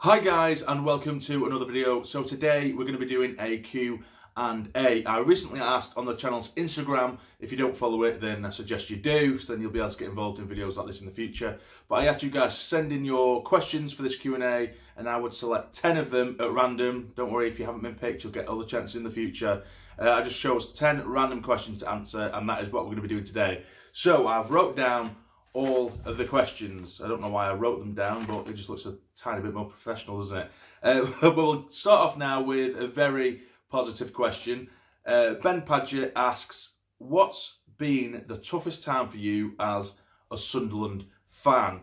Hi guys, and welcome to another video. So today we're going to be doing a Q&A. I recently asked on the channel's Instagram. If you don't follow it, then I suggest you do, so then you'll be able to get involved in videos like this in the future. But I asked you guys to send in your questions for this Q&A, and I would select 10 of them at random. Don't worry, if you haven't been picked, you'll get other chances in the future. I just chose 10 random questions to answer, and that is what we're going to be doing today. So I've wrote down all of the questions. I don't know why I wrote them down, but it just looks a tiny bit more professional, doesn't it? But we'll start off now with a very positive question. Ben Padgett asks, what's been the toughest time for you as a Sunderland fan?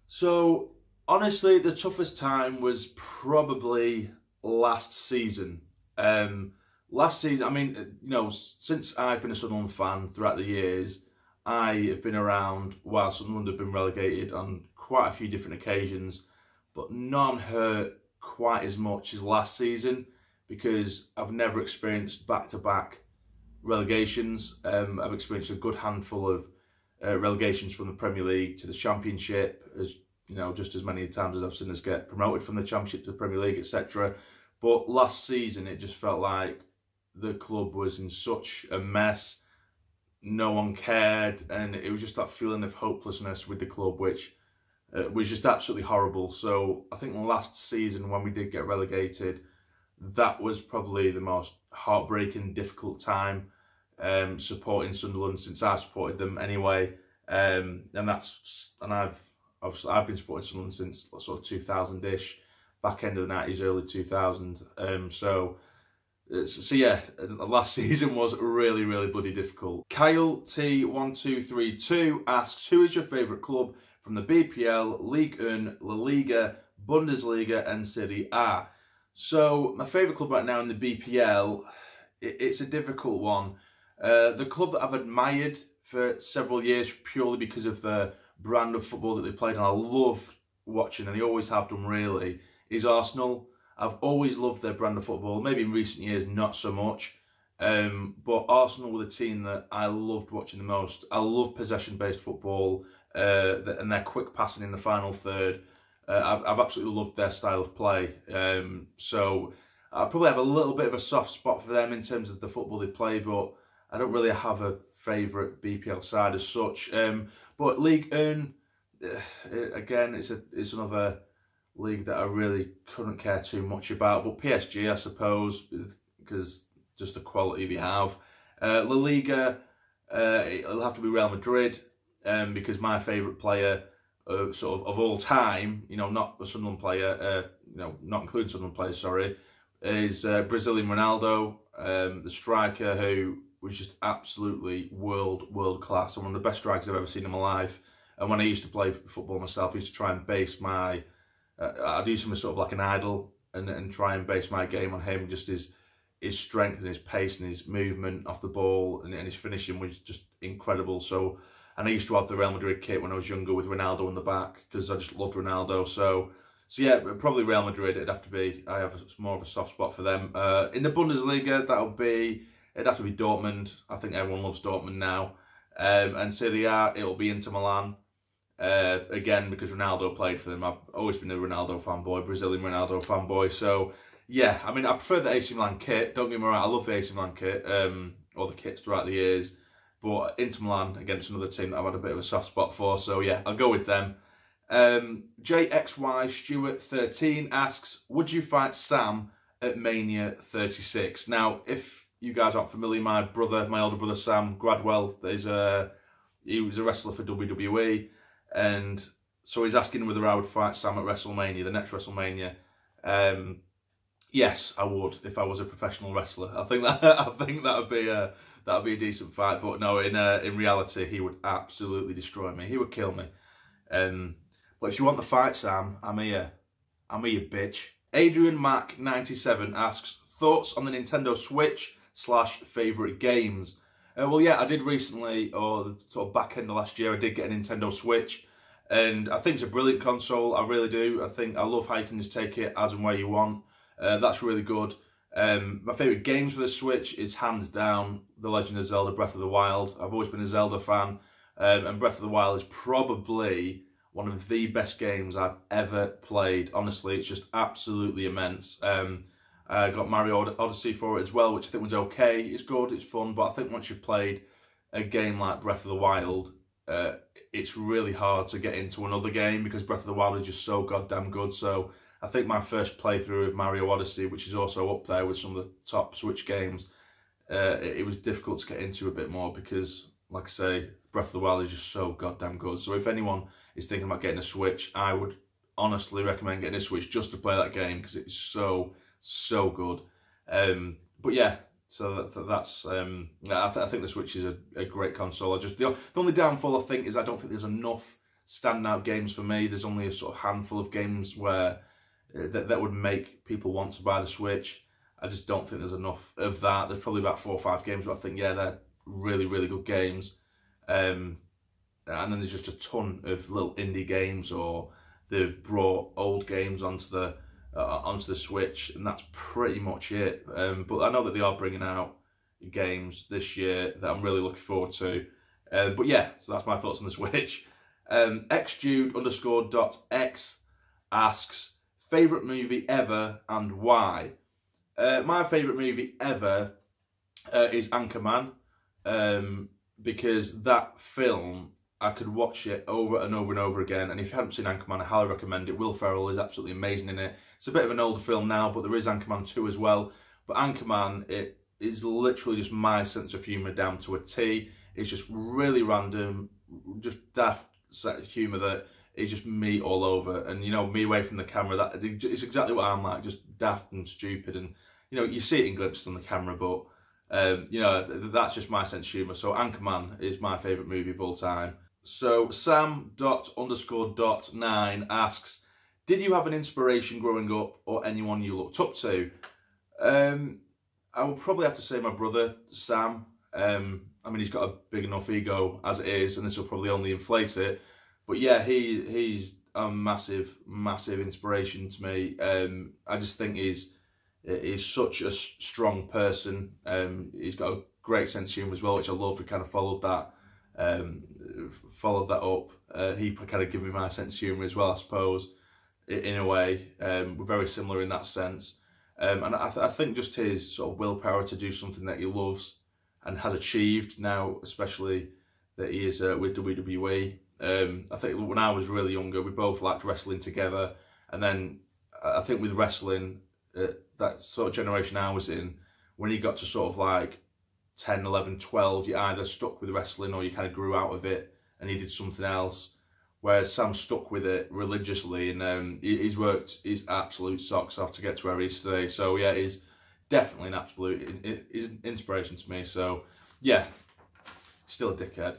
So, honestly, the toughest time was probably last season. Last season, I mean, you know, since I've been a Sunderland fan throughout the years, I have been around while Sunderland have been relegated on quite a few different occasions, but none hurt quite as much as last season because I've never experienced back-to-back relegations. I've experienced a good handful of relegations from the Premier League to the Championship, as you know, just as many times as I've seen us get promoted from the Championship to the Premier League, etc. But last season, it just felt like the club was in such a mess. No one cared, and it was just that feeling of hopelessness with the club, which was just absolutely horrible. So I think last season, when we did get relegated, that was probably the most heartbreaking, difficult time supporting Sunderland since I supported them anyway. And I've been supporting Sunderland since sort of 2000-ish, back end of the 90s, early 2000. So yeah, last season was really, really bloody difficult. Kyle T1232 asks, who is your favourite club from the BPL, Ligue 1, La Liga, Bundesliga and Serie A? So my favourite club right now in the BPL, it's a difficult one. The club that I've admired for several years purely because of the brand of football that they played, and I love watching, and they always have done really, is Arsenal. I've always loved their brand of football. Maybe in recent years, not so much. But Arsenal were the team that I loved watching the most. I love possession-based football and their quick passing in the final third. I've absolutely loved their style of play. So I probably have a little bit of a soft spot for them in terms of the football they play, but I don't really have a favourite BPL side as such. But Ligue 1, again, it's another league that I really couldn't care too much about, but PSG, I suppose, because just the quality they have. La Liga, it'll have to be Real Madrid, because my favourite player, sort of all time, you know, not a Sunderland player, you know, not including Sunderland players, sorry, is Brazilian Ronaldo, the striker who was just absolutely world class, and one of the best strikers I've ever seen in my life. And when I used to play football myself, I used to try and base my I'd use him as sort of like an idol and try and base my game on him. Just his strength and his pace and his movement off the ball and his finishing was just incredible. So, and I used to have the Real Madrid kit when I was younger with Ronaldo in the back because I just loved Ronaldo. So yeah, probably Real Madrid it'd have to be. I have more of a soft spot for them. In the Bundesliga, it'd have to be Dortmund. I think everyone loves Dortmund now. And Serie A, it'll be Inter Milan. Again, because Ronaldo played for them. I've always been a Ronaldo fanboy, Brazilian Ronaldo fanboy. So, yeah, I mean, I prefer the AC Milan kit. Don't get me wrong, I love the AC Milan kit, or the kits throughout the years. But Inter Milan, again, it's another team that I've had a bit of a soft spot for. So, yeah, I'll go with them. JXY Stewart 13 asks, would you fight Sam at Mania 36? Now, if you guys aren't familiar, my older brother Sam Gradwell, he was a wrestler for WWE. And so he's asking whether I would fight Sam at WrestleMania, the next WrestleMania. Yes, I would if I was a professional wrestler. I think that'd be a decent fight. But no, in reality, he would absolutely destroy me. He would kill me. But if you want the fight, Sam, I'm here, bitch. Adrian Mac 97 asks, thoughts on the Nintendo Switch / favourite games? Well, yeah, I did recently, or the sort of back end of last year, I did get a Nintendo Switch, and I think it's a brilliant console. I really do. I love how you can just take it as and where you want. That's really good. My favourite games for the Switch is hands down The Legend of Zelda: Breath of the Wild. I've always been a Zelda fan, and Breath of the Wild is probably one of the best games I've ever played. Honestly, it's just absolutely immense. I got Mario Odyssey for it as well, which I think was okay. It's good, it's fun, but I think once you've played a game like Breath of the Wild, it's really hard to get into another game because Breath of the Wild is just so goddamn good. So I think my first playthrough of Mario Odyssey, which is also up there with some of the top Switch games, it was difficult to get into a bit more because, like I say, Breath of the Wild is just so goddamn good. So if anyone is thinking about getting a Switch, I would honestly recommend getting a Switch just to play that game because it's so good. But yeah, so that's I think the Switch is a great console. The only downfall I think is I don't think there's enough standout games for me. There's only a sort of handful of games where that would make people want to buy the Switch. I just don't think there's enough of that. There's probably about 4 or 5 games where I think, yeah, they're really, really good games. And then there's just a ton of little indie games, or they've brought old games onto the Switch, and that's pretty much it. But I know that they are bringing out games this year that I'm really looking forward to. But yeah, so that's my thoughts on the Switch. xjude_.x asks, favourite movie ever and why? My favourite movie ever is Anchorman, because that film, I could watch it over and over and over again. And if you haven't seen Anchorman, I highly recommend it. Will Ferrell is absolutely amazing in it. It's a bit of an older film now, but there is Anchorman 2 as well. But Anchorman, it is literally just my sense of humour down to a T. It's just really random, just daft humour that is just me all over. And, you know, me away from the camera, that it's exactly what I'm like, just daft and stupid. And, you know, you see it in glimpses on the camera, but, you know, that's just my sense of humour. So Anchorman is my favourite movie of all time. So Sam._.9 asks, did you have an inspiration growing up or anyone you looked up to? I would probably have to say my brother, Sam. I mean, he's got a big enough ego as it is, and this will probably only inflate it. But yeah, he's a massive, massive inspiration to me. I just think he's such a strong person. He's got a great sense of humour as well, which I love. We kind of followed that up. He kind of gave me my sense of humour as well, I suppose, in a way. We're very similar in that sense. And I think just his sort of willpower to do something that he loves and has achieved now, especially that he is with WWE. I think when I was really younger, we both liked wrestling together. And then I think with wrestling, that sort of generation I was in, when you got to sort of like 10, 11, 12, you either stuck with wrestling or you kind of grew out of it and he did something else. Whereas Sam stuck with it religiously, and he's worked his absolute socks off to get to where he is today. So yeah, he's definitely an absolute inspiration to me. So yeah, still a dickhead.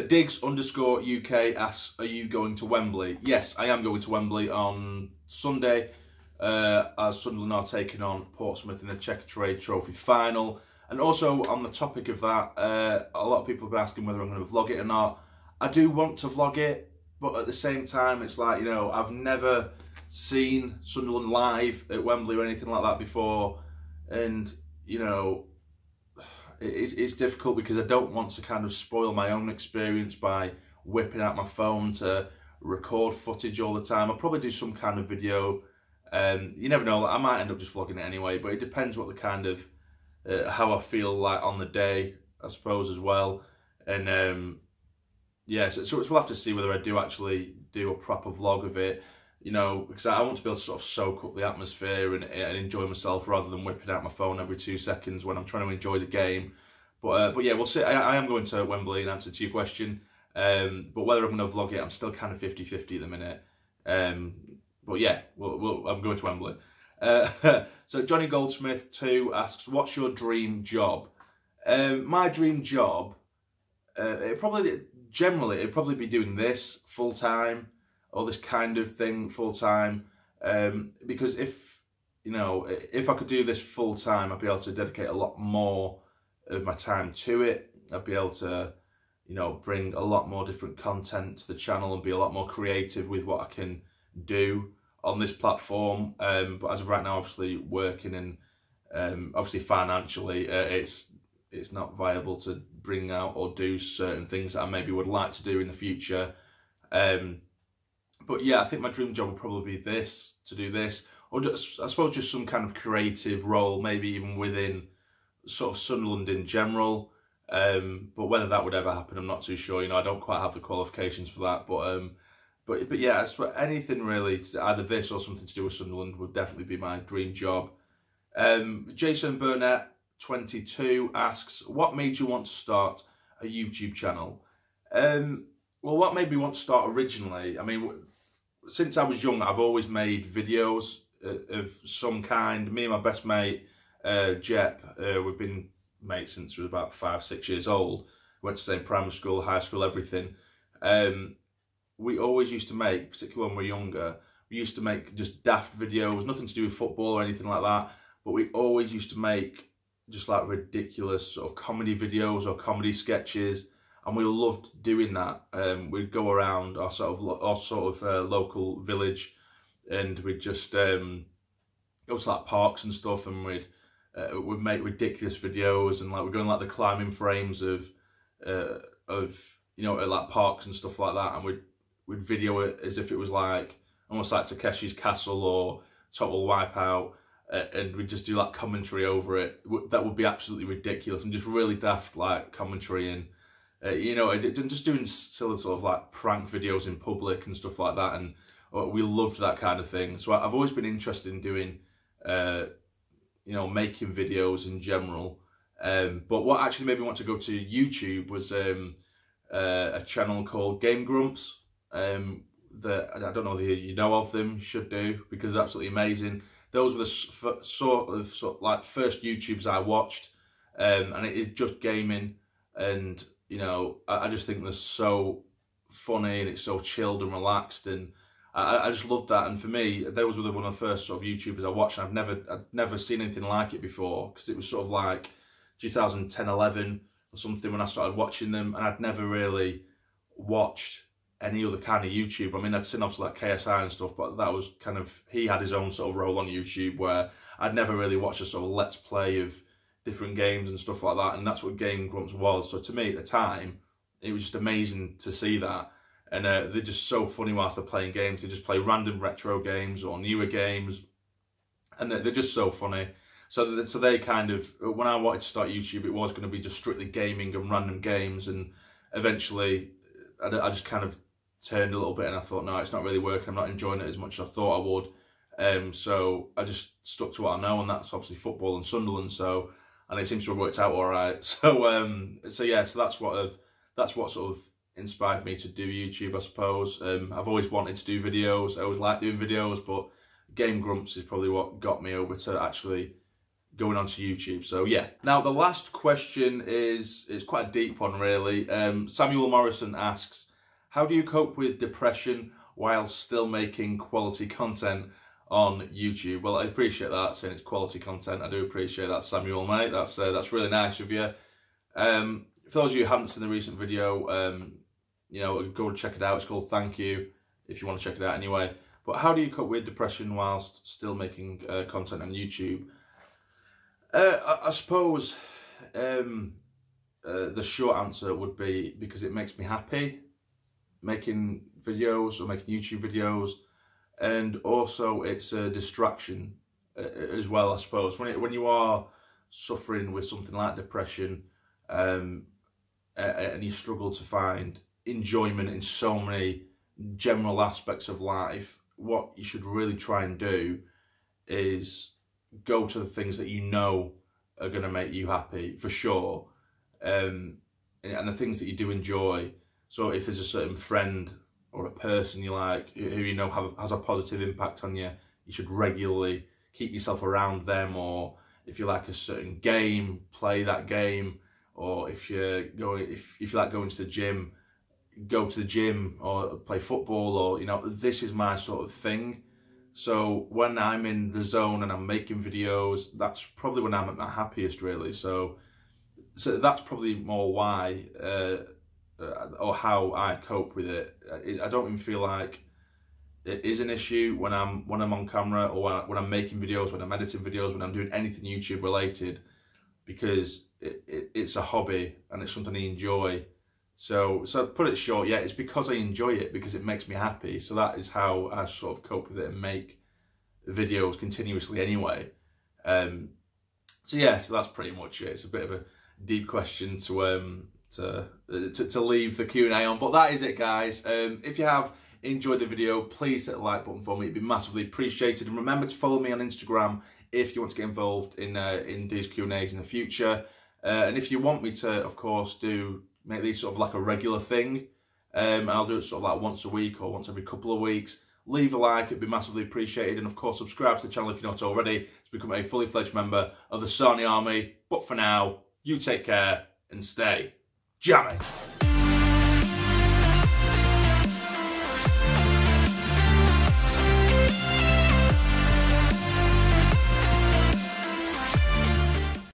Diggs_UK asks, are you going to Wembley? Yes, I am going to Wembley on Sunday, as Sunderland are taking on Portsmouth in the Checkatrade Trophy final. And also on the topic of that, a lot of people have been asking whether I'm going to vlog it or not. I do want to vlog it, but at the same time, it's like, you know, I've never seen Sunderland live at Wembley or anything like that before. And, you know, it's difficult because I don't want to kind of spoil my own experience by whipping out my phone to record footage all the time. I'll probably do some kind of video. You never know, I might end up just vlogging it anyway, but it depends what the kind of, how I feel like on the day, I suppose, as well. And yeah, so we'll have to see whether I do actually do a proper vlog of it, you know, because I want to be able to sort of soak up the atmosphere and enjoy myself rather than whipping out my phone every 2 seconds when I'm trying to enjoy the game. But yeah, we'll see. I am going to Wembley in answer to your question. But whether I'm going to vlog it, I'm still kind of 50-50 at the minute. But yeah, I'm going to Wembley. So Johnny Goldsmith 2 asks, what's your dream job? My dream job, it'd probably be doing this full time, or this kind of thing full time. Because if I could do this full time, I'd be able to dedicate a lot more of my time to it. I'd be able to, you know, bring a lot more different content to the channel and be a lot more creative with what I can do on this platform. But as of right now, obviously working and obviously financially, it's it's not viable to bring out or do certain things that I maybe would like to do in the future. But yeah, I think my dream job would probably be this, to do this, or just, I suppose just some kind of creative role, maybe even within sort of Sunderland in general. But whether that would ever happen, I'm not too sure. You know, I don't quite have the qualifications for that. But yeah, anything really, either this or something to do with Sunderland would definitely be my dream job. Jason Burnett, 22, asks, what made you want to start a YouTube channel? Well, what made me want to start originally, I mean, since I was young, I've always made videos of some kind. Me and my best mate, Jep, we've been mates since we were about 5-6 years old. Went to the same primary school, high school, everything. We always used to make, particularly when we were younger, we used to make just daft videos, nothing to do with football or anything like that, but we always used to make just like ridiculous sort of comedy videos or comedy sketches, and we loved doing that. We'd go around our sort of local village, and we'd just go to like parks and stuff, and we'd make ridiculous videos, and like we're going like the climbing frames of you know, like parks and stuff like that, and we'd video it as if it was like almost like Takeshi's Castle or Total Wipeout, and we'd just do like commentary over it. That would be absolutely ridiculous, and just really daft like commentary, and you know, just doing silly sort of like prank videos in public and stuff like that, and we loved that kind of thing. So I've always been interested in doing you know, making videos in general. But what actually made me want to go to YouTube was a channel called Game Grumps. That I don't know if you know of them, you should do, because they're absolutely amazing. Those were the sort of like first YouTubes I watched, and it is just gaming, and you know, I just think they're so funny, and it's so chilled and relaxed, and I just loved that. And for me, those were one of the first sort of YouTubers I watched, and I'd never seen anything like it before, because it was sort of like 2010, 11 or something when I started watching them, and I'd never really watched any other kind of YouTube. I mean, I'd seen obviously like KSI and stuff, but that was kind of, he had his own sort of role on YouTube, where I'd never really watched a sort of let's play of different games and stuff like that, and that's what Game Grumps was. So to me at the time, it was just amazing to see that. And they're just so funny whilst they're playing games. They just play random retro games or newer games, and they're just so funny. So they kind of, when I wanted to start YouTube, it was going to be just strictly gaming and random games, and eventually I just kind of turned a little bit, and I thought, no, it's not really working. I'm not enjoying it as much as I thought I would. So I just stuck to what I know, and that's obviously football and Sunderland. So, and it seems to have worked out all right. So yeah, so that's what sort of inspired me to do YouTube, I suppose. I've always wanted to do videos. I always liked doing videos, but Game Grumps is probably what got me over to actually going onto YouTube. So yeah. Now the last question is quite a deep one, really. Samuel Morrison asks, how do you cope with depression while still making quality content on YouTube? Well, I appreciate that, saying it's quality content. I do appreciate that, Samuel, mate. That's really nice of you. For those of you who haven't seen the recent video, you know, go and check it out. It's called Thank You, if you want to check it out anyway. But how do you cope with depression whilst still making content on YouTube? I suppose the short answer would be because it makes me happy, making videos or making YouTube videos, and also it's a distraction as well, I suppose. When you are suffering with something like depression, and you struggle to find enjoyment in so many general aspects of life, what you should really try and do is go to the things that you know are going to make you happy, for sure, and the things that you do enjoy. So if there's a certain friend or a person you like, who you know has a positive impact on you, you should regularly keep yourself around them. Or if you like a certain game, play that game. Or if you like going to the gym, go to the gym or play football, or, you know, this is my sort of thing. So when I'm in the zone and I'm making videos, that's probably when I'm at my happiest, really. So that's probably more why, or how I cope with it. I don't even feel like it is an issue when I'm on camera, or when I'm making videos, when I'm editing videos, when I'm doing anything YouTube related. because it's a hobby and it's something I enjoy. So to put it short, yeah, it's because I enjoy it, because it makes me happy. So that is how I sort of cope with it and make videos continuously anyway. So yeah, so that's pretty much it. It's a bit of a deep question to leave the Q&A on, but that is it, guys. If you have enjoyed the video, please hit the like button for me. It'd be massively appreciated. And remember to follow me on Instagram if you want to get involved in these Q&As in the future. And if you want me to, of course, make these sort of like a regular thing, and I'll do it sort of like once a week or once every couple of weeks, leave a like, it'd be massively appreciated. And of course, subscribe to the channel if you're not already to become a fully fledged member of the Sarny Army. But for now, you take care and stay jamming.